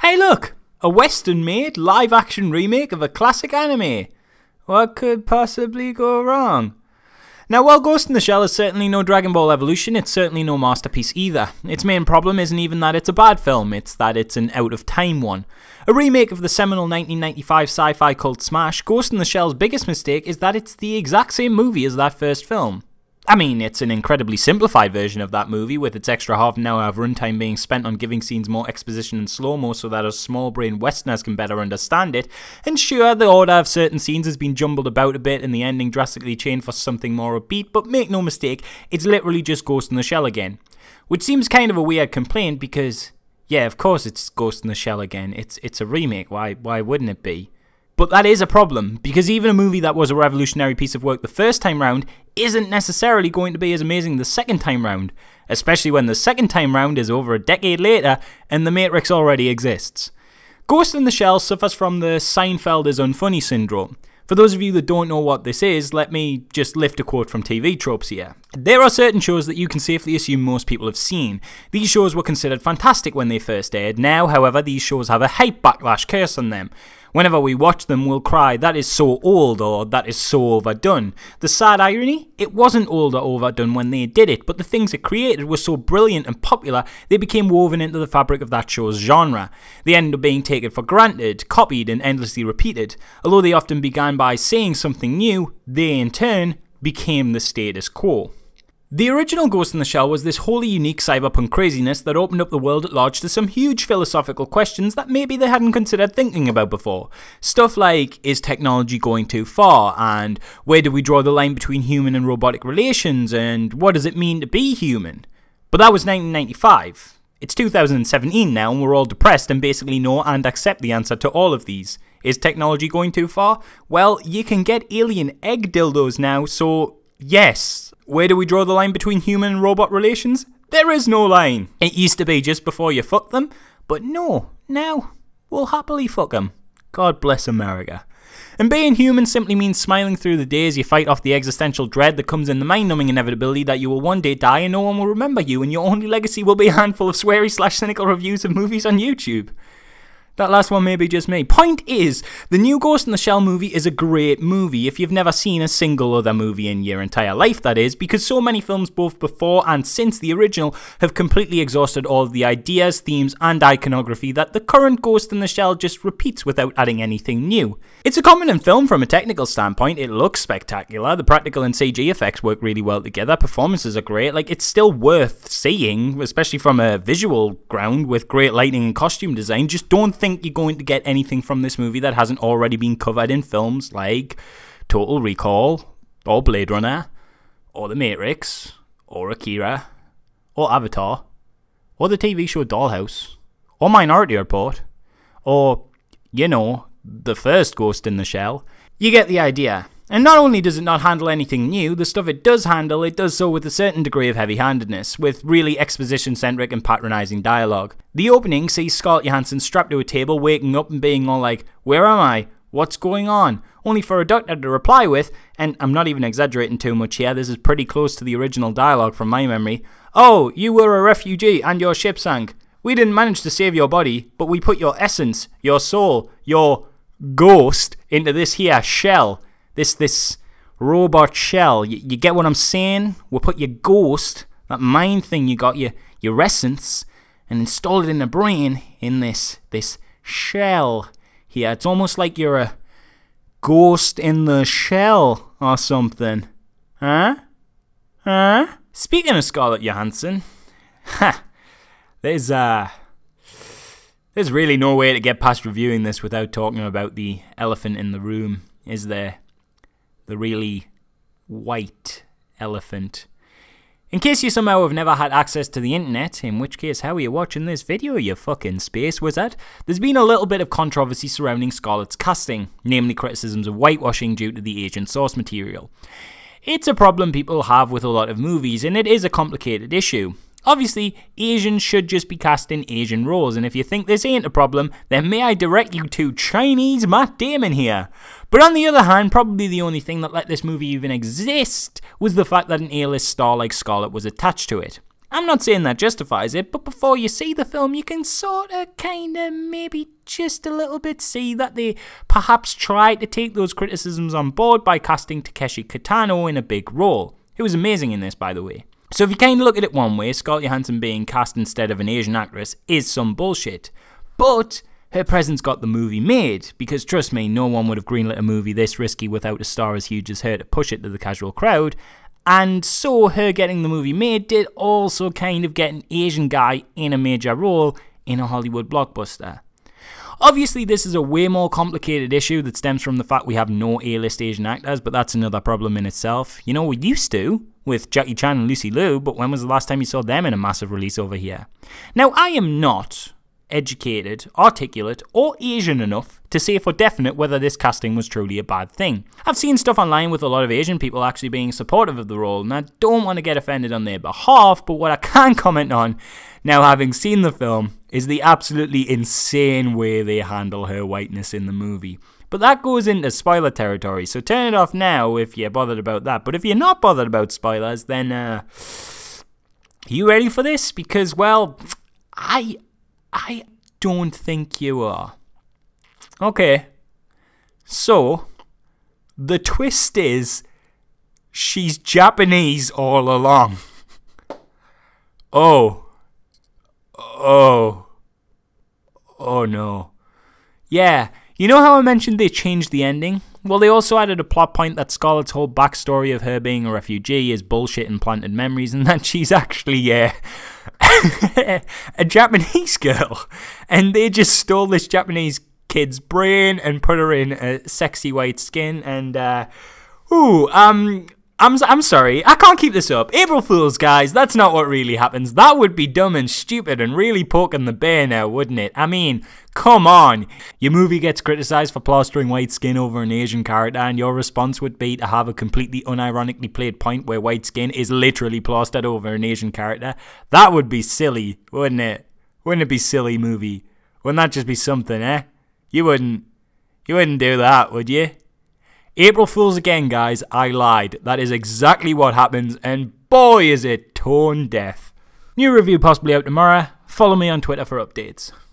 Hey look! A Western-made live-action remake of a classic anime. What could possibly go wrong? Now, while Ghost in the Shell is certainly no Dragon Ball Evolution, it's certainly no masterpiece either. Its main problem isn't even that it's a bad film, it's that it's an out-of-time one. A remake of the seminal 1995 sci-fi cult smash, Ghost in the Shell's biggest mistake is that it's the exact same movie as that first film. I mean, it's an incredibly simplified version of that movie, with its extra half an hour of runtime being spent on giving scenes more exposition and slow-mo so that us small-brained Westerners can better understand it. And sure, the order of certain scenes has been jumbled about a bit and the ending drastically changed for something more upbeat, but make no mistake, it's literally just Ghost in the Shell again. Which seems kind of a weird complaint because, yeah, of course it's Ghost in the Shell again. It's a remake, why wouldn't it be? But that is a problem, because even a movie that was a revolutionary piece of work the first time round isn't necessarily going to be as amazing the second time round, especially when the second time round is over a decade later and The Matrix already exists. Ghost in the Shell suffers from the Seinfeld is unfunny syndrome. For those of you that don't know what this is, let me just lift a quote from TV tropes here. There are certain shows that you can safely assume most people have seen. These shows were considered fantastic when they first aired. Now, however, these shows have a hype backlash curse on them. Whenever we watch them, we'll cry, that is so old, or that is so overdone. The sad irony? It wasn't old or overdone when they did it, but the things it created were so brilliant and popular, they became woven into the fabric of that show's genre. They ended up being taken for granted, copied, and endlessly repeated. Although they often began by saying something new, they in turn became the status quo. The original Ghost in the Shell was this wholly unique cyberpunk craziness that opened up the world at large to some huge philosophical questions that maybe they hadn't considered thinking about before. Stuff like, is technology going too far? And where do we draw the line between human and robotic relations? And what does it mean to be human? But that was 1995. It's 2017 now and we're all depressed and basically know and accept the answer to all of these. Is technology going too far? Well, you can get alien egg dildos now, so yes. Where do we draw the line between human and robot relations? There is no line. It used to be just before you fuck them, but no, now we'll happily fuck them. God bless America. And being human simply means smiling through the days you fight off the existential dread that comes in the mind-numbing inevitability that you will one day die and no one will remember you and your only legacy will be a handful of sweary/cynical reviews of movies on YouTube. That last one may be just me. Point is, the new Ghost in the Shell movie is a great movie if you've never seen a single other movie in your entire life, that is, because so many films both before and since the original have completely exhausted all of the ideas, themes and iconography that the current Ghost in the Shell just repeats without adding anything new. It's a competent film from a technical standpoint, it looks spectacular, the practical and CG effects work really well together, performances are great, like it's still worth seeing, especially from a visual ground with great lighting and costume design. Just don't think you're going to get anything from this movie that hasn't already been covered in films like Total Recall, or Blade Runner, or The Matrix, or Akira, or Avatar, or the TV show Dollhouse, or Minority Report, or, you know, the first Ghost in the Shell. You get the idea. And not only does it not handle anything new, the stuff it does handle, it does so with a certain degree of heavy-handedness, with really exposition-centric and patronising dialogue. The opening sees Scarlett Johansson strapped to a table, waking up and being all like, "Where am I? What's going on?" Only for a doctor to reply with, and I'm not even exaggerating too much here, this is pretty close to the original dialogue from my memory, "Oh, you were a refugee and your ship sank. We didn't manage to save your body, but we put your essence, your soul, your ghost into this here shell. This robot shell. You get what I'm saying? We'll put your ghost, that mind thing you got, your essence, and install it in the brain in this shell here. It's almost like you're a ghost in the shell or something. Huh? Speaking of Scarlett Johansson, there's really no way to get past reviewing this without talking about the elephant in the room, is there? The really white elephant. In case you somehow have never had access to the internet, in which case how are you watching this video, you fucking space wizard? There's been a little bit of controversy surrounding Scarlett's casting, namely criticisms of whitewashing due to the Asian source material. It's a problem people have with a lot of movies, and it is a complicated issue. Obviously, Asians should just be cast in Asian roles, and if you think this ain't a problem, then may I direct you to Chinese Matt Damon here. But on the other hand, probably the only thing that let this movie even exist was the fact that an A-list star like Scarlett was attached to it. I'm not saying that justifies it, but before you see the film, you can sorta, kinda, maybe just a little bit see that they perhaps tried to take those criticisms on board by casting Takeshi Kitano in a big role. Who was amazing in this, by the way. So if you kinda look at it one way, Scarlett Johansson being cast instead of an Asian actress is some bullshit. But her presence got the movie made, because trust me, no one would have greenlit a movie this risky without a star as huge as her to push it to the casual crowd. And so her getting the movie made did also kind of get an Asian guy in a major role in a Hollywood blockbuster. Obviously this is a way more complicated issue that stems from the fact we have no A-list Asian actors, but that's another problem in itself. You know, we used to, with Jackie Chan and Lucy Liu, but when was the last time you saw them in a massive release over here? Now, I am not educated, articulate, or Asian enough to say for definite whether this casting was truly a bad thing. I've seen stuff online with a lot of Asian people actually being supportive of the role, and I don't want to get offended on their behalf, but what I can comment on, now having seen the film, is the absolutely insane way they handle her whiteness in the movie. But that goes into spoiler territory, so turn it off now if you're bothered about that. But if you're not bothered about spoilers, then, are you ready for this? Because, well, I don't think you are. Okay. So, the twist is, she's Japanese all along. Oh no. Yeah, you know how I mentioned they changed the ending? Well, they also added a plot point that Scarlett's whole backstory of her being a refugee is bullshit and planted memories, and that she's actually, a Japanese girl. And they just stole this Japanese kid's brain and put her in a sexy white skin, and, I'm sorry, I can't keep this up. April Fools, guys, that's not what really happens. That would be dumb and stupid and really poking the bear now, wouldn't it? I mean, come on. Your movie gets criticised for plastering white skin over an Asian character, and your response would be to have a completely unironically played point where white skin is literally plastered over an Asian character. That would be silly, wouldn't it? Wouldn't it be silly, movie? Wouldn't that just be something, eh? You wouldn't do that, would you? April Fools again, guys, I lied. That is exactly what happens, and boy is it tone deaf. New review possibly out tomorrow. Follow me on Twitter for updates.